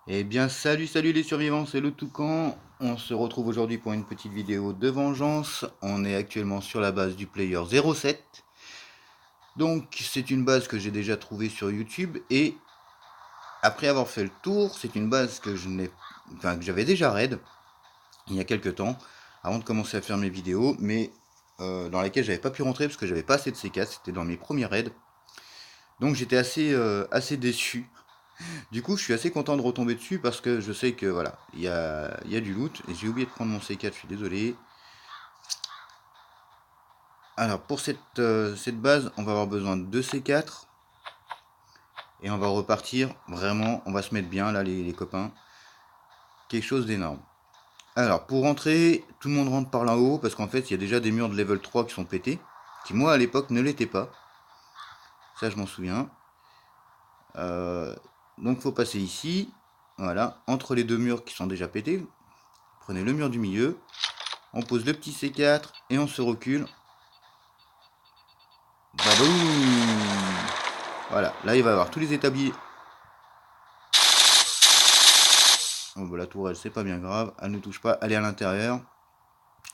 Eh bien salut les survivants, c'est le Toucan. On se retrouve aujourd'hui pour une petite vidéo de vengeance. On est actuellement sur la base du player 07. Donc c'est une base que j'ai déjà trouvée sur YouTube et après avoir fait le tour, c'est une base que que j'avais déjà raid il y a quelques temps avant de commencer à faire mes vidéos, mais dans laquelle j'avais pas pu rentrer parce que j'avais pas assez de C4, c'était dans mes premiers raids. Donc j'étais assez déçu. Du coup, je suis assez content de retomber dessus parce que je sais que voilà, il y a du loot. Et j'ai oublié de prendre mon C4, je suis désolé. Alors, pour cette base, on va avoir besoin de 2 C4. Et on va repartir vraiment, on va se mettre bien là, les copains. Quelque chose d'énorme. Alors, pour rentrer, tout le monde rentre par là-haut parce qu'en fait, il y a déjà des murs de level 3 qui sont pétés. Qui, moi, à l'époque, ne l'étaient pas. Ça, je m'en souviens. Euh, donc, faut passer ici. Voilà, entre les deux murs qui sont déjà pétés. Prenez le mur du milieu. On pose le petit C4 et on se recule. Baboum. Voilà, là il va y avoir tous les établis. Oh, bah, la tourelle c'est pas bien grave, elle ne touche pas, elle est à l'intérieur.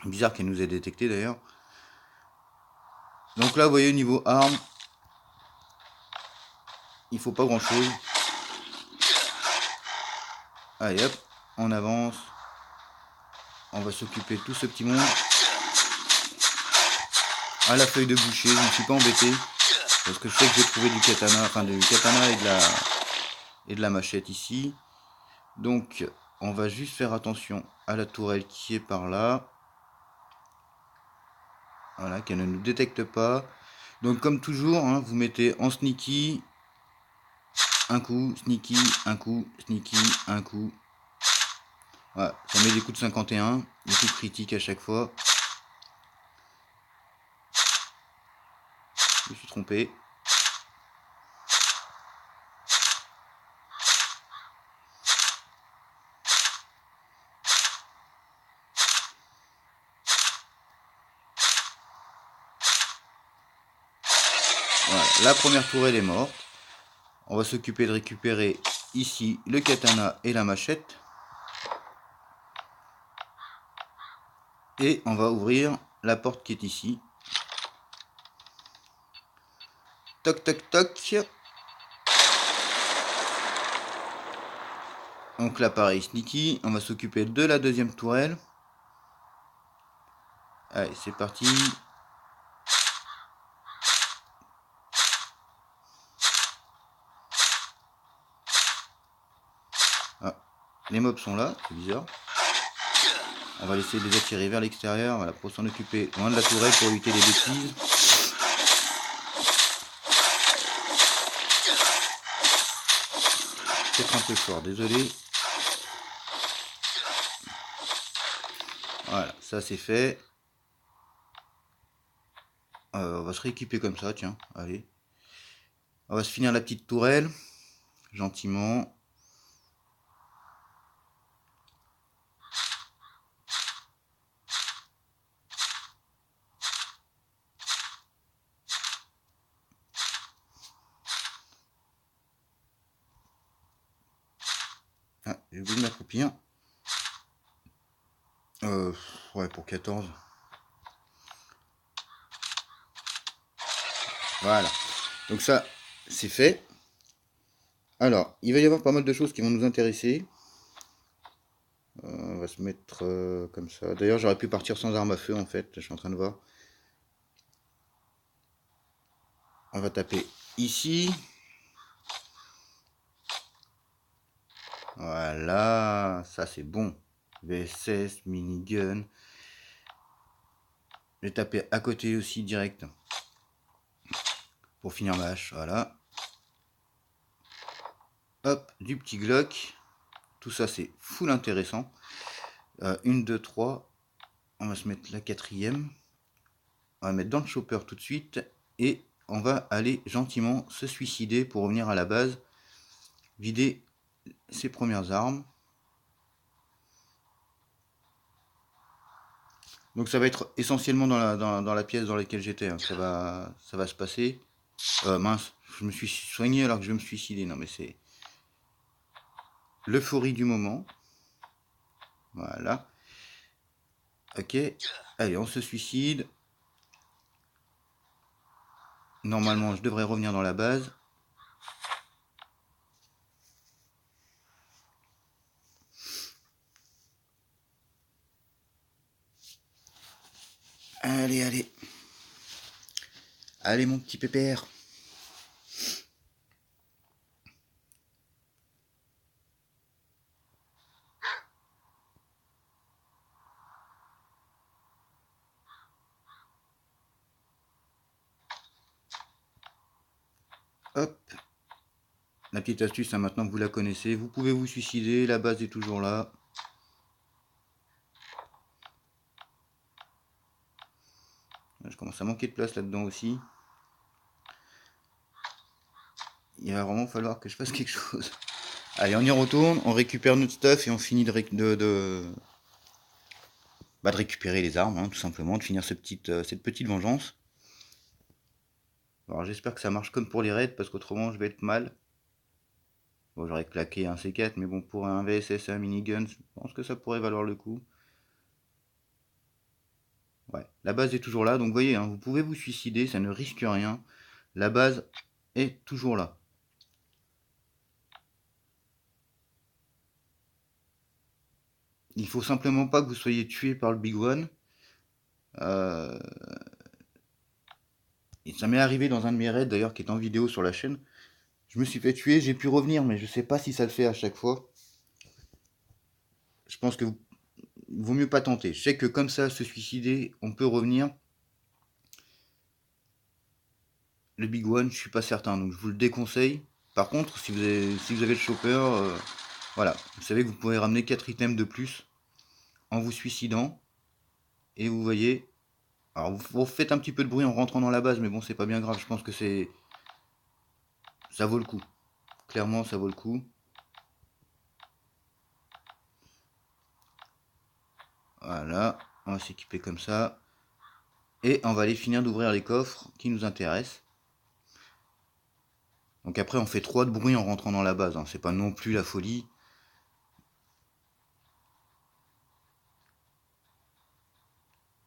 Bizarre qu'elle nous ait détecté d'ailleurs. Donc là vous voyez niveau armes, il faut pas grand chose. Allez hop, on avance. On va s'occuper de tout ce petit monde. À la feuille de boucher, je ne me suis pas embêté. Parce que je sais que j'ai trouvé du katana, enfin du katana et de la machette ici. Donc on va juste faire attention à la tourelle qui est par là. Voilà, qu'elle ne nous détecte pas. Donc comme toujours, hein, vous mettez en sneaky, un coup, sneaky, un coup, sneaky, un coup. Voilà, ça met des coups de 51, des coups critiques à chaque fois. Je me suis trompé. Voilà, la première tourelle est morte. On va s'occuper de récupérer ici le katana et la machette. Et on va ouvrir la porte qui est ici. Toc toc toc. Donc là pareil, sneaky. On va s'occuper de la deuxième tourelle. Allez, c'est parti. Ah, les mobs sont là, c'est bizarre. On va laisser les attirer vers l'extérieur, voilà, pour s'en occuper loin de la tourelle pour éviter les bêtises. Peut-être un peu fort, désolé. Voilà, ça c'est fait. On va se rééquiper comme ça, tiens, allez. On va se finir la petite tourelle, gentiment. Ah, j'ai oublié de m'accroupir. Ouais, pour 14. Voilà. Donc ça, c'est fait. Alors, il va y avoir pas mal de choses qui vont nous intéresser. On va se mettre comme ça. D'ailleurs, j'aurais pu partir sans arme à feu, en fait. Je suis en train de voir. On va taper ici. Voilà, ça c'est bon. VSS, minigun. Je vais taper à côté aussi direct. Pour finir ma hache, voilà. Hop, du petit Glock. Tout ça c'est full intéressant. 1, 2, 3. On va se mettre la quatrième. On va mettre dans le chopper tout de suite. Et on va aller gentiment se suicider pour revenir à la base. Vider ses premières armes. Donc ça va être essentiellement dans la pièce dans laquelle j'étais, hein. Ça va se passer. Mince, je me suis soigné alors que je vais me suicider. Non mais c'est... l'euphorie du moment. Voilà. Ok. Allez, on se suicide. Normalement, je devrais revenir dans la base. Allez, allez. Allez, mon petit pépère. Hop. La petite astuce, hein, maintenant que vous la connaissez, vous pouvez vous suicider, la base est toujours là. Je commence à manquer de place là-dedans aussi. Il va vraiment falloir que je fasse quelque chose. Allez, on y retourne, on récupère notre stuff et on finit de récupérer les armes, hein, tout simplement, de finir cette petite vengeance. Alors j'espère que ça marche comme pour les raids, parce qu'autrement je vais être mal. Bon, j'aurais claqué un C4, mais bon, pour un VSS et un minigun, je pense que ça pourrait valoir le coup. Ouais, la base est toujours là, donc vous voyez, hein, vous pouvez vous suicider, ça ne risque rien. La base est toujours là. Il faut simplement pas que vous soyez tué par le Big One. Et ça m'est arrivé dans un de mes raids d'ailleurs qui est en vidéo sur la chaîne. Je me suis fait tuer, j'ai pu revenir, mais je sais pas si ça le fait à chaque fois. Je pense que vaut mieux pas tenter. Je sais que comme ça, se suicider, on peut revenir. Le Big One, je suis pas certain, donc je vous le déconseille. Par contre, si vous avez le chopper, voilà, vous savez que vous pouvez ramener 4 items de plus en vous suicidant. Et vous voyez, alors vous faites un petit peu de bruit en rentrant dans la base, mais bon, c'est pas bien grave, je pense que ça vaut le coup. Clairement, ça vaut le coup. Voilà, on va s'équiper comme ça. Et on va aller finir d'ouvrir les coffres qui nous intéressent. Donc après, on fait 3 de bruit en rentrant dans la base, hein. C'est pas non plus la folie.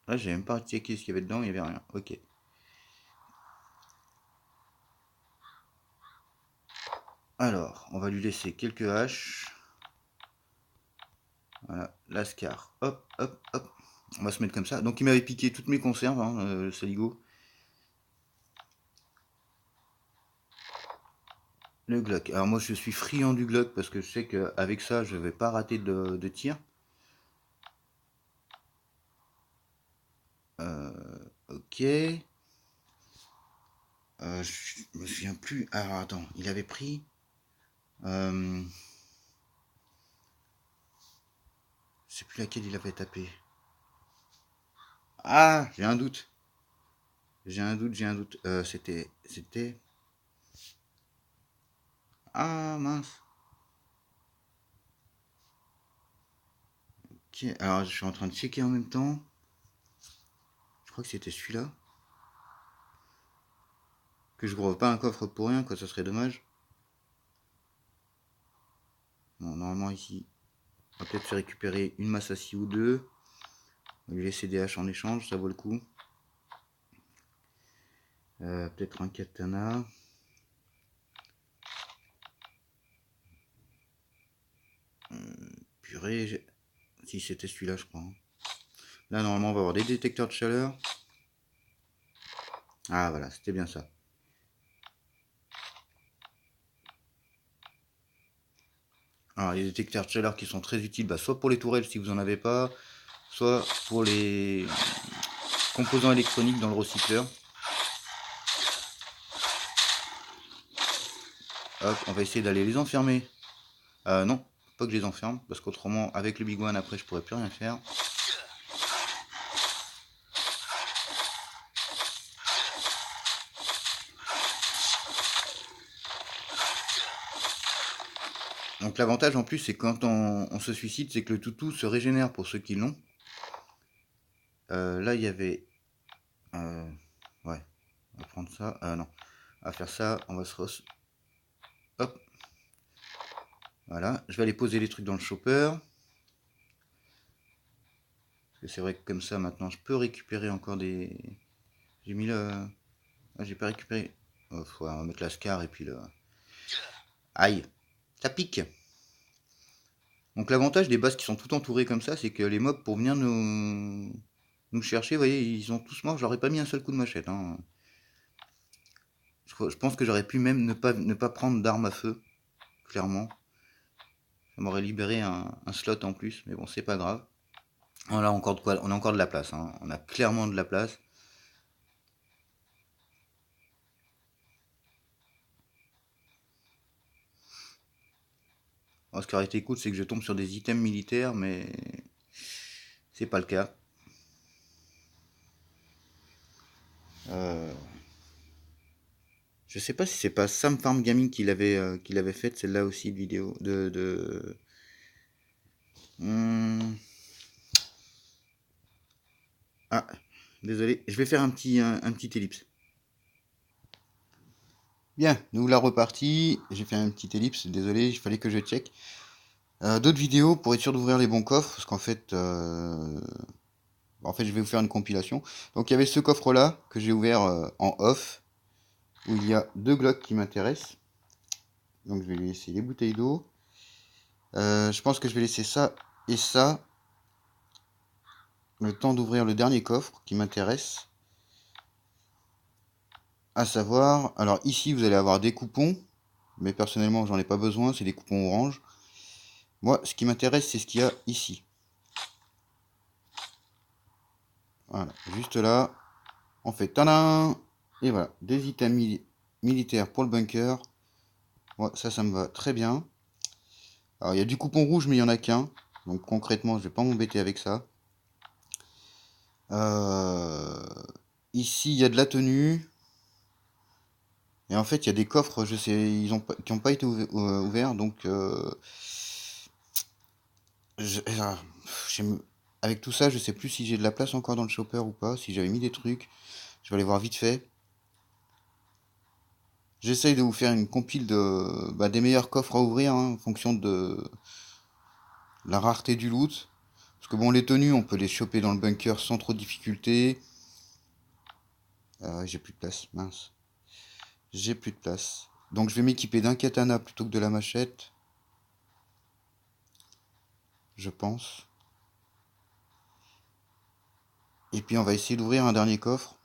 Là, j'ai même pas checké ce qu'il y avait dedans, il y avait rien. Ok. Alors, on va lui laisser quelques haches. Voilà, l'ascar. Hop, hop, hop. On va se mettre comme ça. Donc il m'avait piqué toutes mes conserves, hein, le saligo. Le Glock. Alors moi je suis friand du Glock parce que je sais qu'avec ça je vais pas rater de tir. Ok. Je me souviens plus. Alors attends, il avait pris. Je sais plus laquelle il avait tapé. Ah, j'ai un doute. J'ai un doute, j'ai un doute. C'était. Ah mince. Ok, alors je suis en train de checker en même temps. Je crois que c'était celui-là. Que je grosse pas un coffre pour rien, quoi, ça serait dommage. Bon, normalement ici, on va peut-être se récupérer une Massassi ou deux. On va lui laisser des haches en échange, ça vaut le coup. Peut-être un katana. Purée, si c'était celui-là, je crois, hein. Là, normalement, on va avoir des détecteurs de chaleur. Ah, voilà, c'était bien ça. Alors, les détecteurs de chaleur qui sont très utiles, bah, soit pour les tourelles si vous en avez pas, soit pour les composants électroniques dans le recycleur. Hop, on va essayer d'aller les enfermer. Non, pas que je les enferme, parce qu'autrement, avec le Big One, après, je pourrais plus rien faire. Donc l'avantage en plus, c'est quand on se suicide, c'est que le toutou se régénère pour ceux qui l'ont. Là, il y avait... ouais, on va prendre ça. Non, on va faire ça, on va se... Hop. Voilà, je vais aller poser les trucs dans le chopper. Parce que c'est vrai que comme ça, maintenant, je peux récupérer encore des... J'ai mis le... Ah, j'ai pas récupéré... Oh, faut mettre la scar et puis le... Aïe, ça pique. Donc l'avantage des bases qui sont tout entourées comme ça, c'est que les mobs, pour venir nous chercher, vous voyez, ils ont tous morts. J'aurais pas mis un seul coup de machette, hein. Je pense que j'aurais pu même ne pas prendre d'arme à feu, clairement. Ça m'aurait libéré un slot en plus, mais bon, c'est pas grave. On a encore de quoi, on a encore de la place, hein. On a clairement de la place. Alors, ce qui aurait été cool, c'est que je tombe sur des items militaires, mais c'est pas le cas. Euh, Je sais pas si c'est pas Sam Farm Gaming qui l'avait fait celle-là aussi de vidéo Hmm. Ah, désolé, je vais faire un petit ellipse. Bien, nous la repartie. J'ai fait un petit ellipse, désolé, il fallait que je check. D'autres vidéos pour être sûr d'ouvrir les bons coffres, parce qu'en fait, je vais vous faire une compilation. Donc, il y avait ce coffre-là que j'ai ouvert en off, où il y a 2 Glock qui m'intéressent. Donc, je vais lui laisser les bouteilles d'eau. Je pense que je vais laisser ça et ça, le temps d'ouvrir le dernier coffre qui m'intéresse. À savoir, alors ici, vous allez avoir des coupons, mais personnellement, j'en ai pas besoin, c'est des coupons orange. Moi, ce qui m'intéresse, c'est ce qu'il y a ici. Voilà, juste là. On fait tadam. Et voilà, des items militaires pour le bunker. Ouais, ça me va très bien. Alors, il y a du coupon rouge, mais il n'y en a qu'un. Donc, concrètement, je vais pas m'embêter avec ça. Euh, Ici, il y a de la tenue. Et en fait, il y a des coffres, je sais, qui n'ont pas été ouverts. Donc, ah, avec tout ça, je sais plus si j'ai de la place encore dans le shopper ou pas. Si j'avais mis des trucs, je vais aller voir vite fait. J'essaye de vous faire une compile des meilleurs coffres à ouvrir, hein, en fonction de la rareté du loot. Parce que bon, les tenues, on peut les choper dans le bunker sans trop de difficulté. J'ai plus de place, mince. J'ai plus de place. Donc je vais m'équiper d'un katana plutôt que de la machette. Je pense. Et puis on va essayer d'ouvrir un dernier coffre.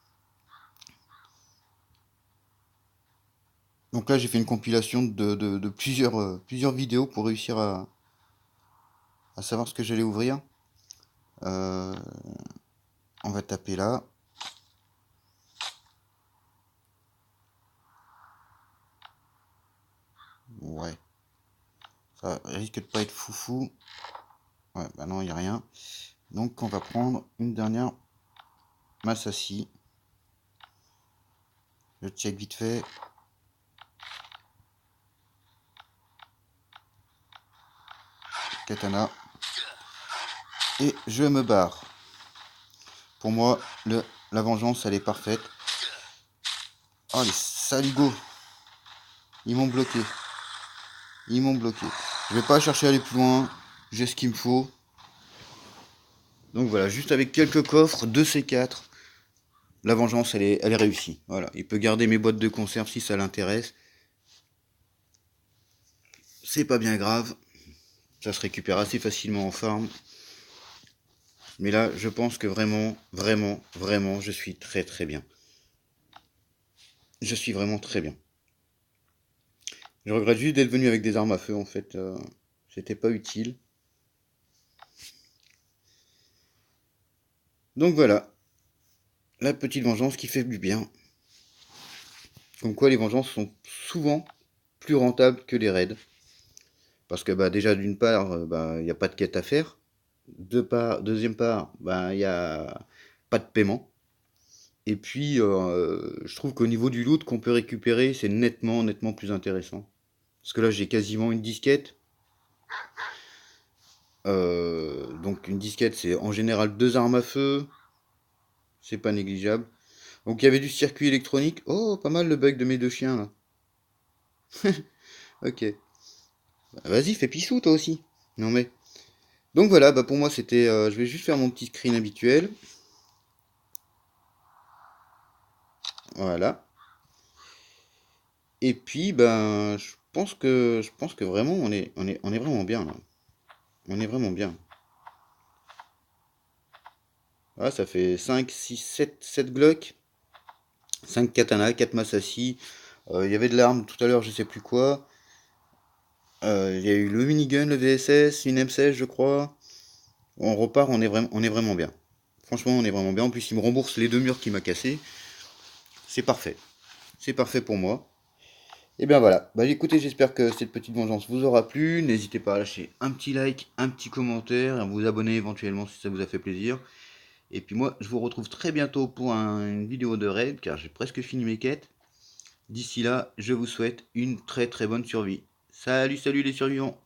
Donc là j'ai fait une compilation de plusieurs vidéos pour réussir à savoir ce que j'allais ouvrir. Euh, on va taper là. Ouais. Ça risque de pas être foufou. Ouais, bah non, il n'y a rien. Donc on va prendre une dernière Massassi. Je check vite fait. Katana. Et je me barre. Pour moi, la vengeance, elle est parfaite. Oh, les saligots. Ils m'ont bloqué. Ils m'ont bloqué. Je vais pas chercher à aller plus loin. J'ai ce qu'il me faut. Donc voilà, juste avec quelques coffres, 2 C4, la vengeance, elle est réussie. Voilà, il peut garder mes boîtes de conserve si ça l'intéresse. C'est pas bien grave. Ça se récupère assez facilement en farm. Mais là, je pense que vraiment, je suis très très bien. Je suis vraiment très bien. Je regrette juste d'être venu avec des armes à feu, en fait. C'était pas utile. Donc voilà, la petite vengeance qui fait du bien. Comme quoi les vengeances sont souvent plus rentables que les raids. Parce que bah, déjà d'une part, il n'y a pas de quête à faire. Deuxième part, il n'y a pas de paiement. Et puis, je trouve qu'au niveau du loot qu'on peut récupérer, c'est nettement plus intéressant. Parce que là, j'ai quasiment une disquette. Donc une disquette, c'est en général 2 armes à feu. C'est pas négligeable. Donc il y avait du circuit électronique. Oh, pas mal le bug de mes 2 chiens là. Ok. Bah, vas-y, fais pissou toi aussi. Non mais. Donc voilà, bah pour moi c'était. Je vais juste faire mon petit screen habituel. Voilà. Et puis ben je pense que vraiment on est vraiment bien là. On est vraiment bien. Voilà, ça fait 5, 6, 7 Glock, 5 katana, 4 Masashi. Il y avait de l'arme tout à l'heure, je sais plus quoi. Il y a eu le minigun, le VSS, une M16 je crois. On repart, on est vraiment bien. Franchement, on est vraiment bien. En plus, il me rembourse les 2 murs qu'il m'a cassés. C'est parfait. C'est parfait pour moi. Et bien voilà. Bah écoutez, j'espère que cette petite vengeance vous aura plu. N'hésitez pas à lâcher un petit like, un petit commentaire, à vous abonner éventuellement si ça vous a fait plaisir. Et puis moi, je vous retrouve très bientôt pour une vidéo de raid, car j'ai presque fini mes quêtes. D'ici là, je vous souhaite une très très bonne survie. Salut, salut les survivants!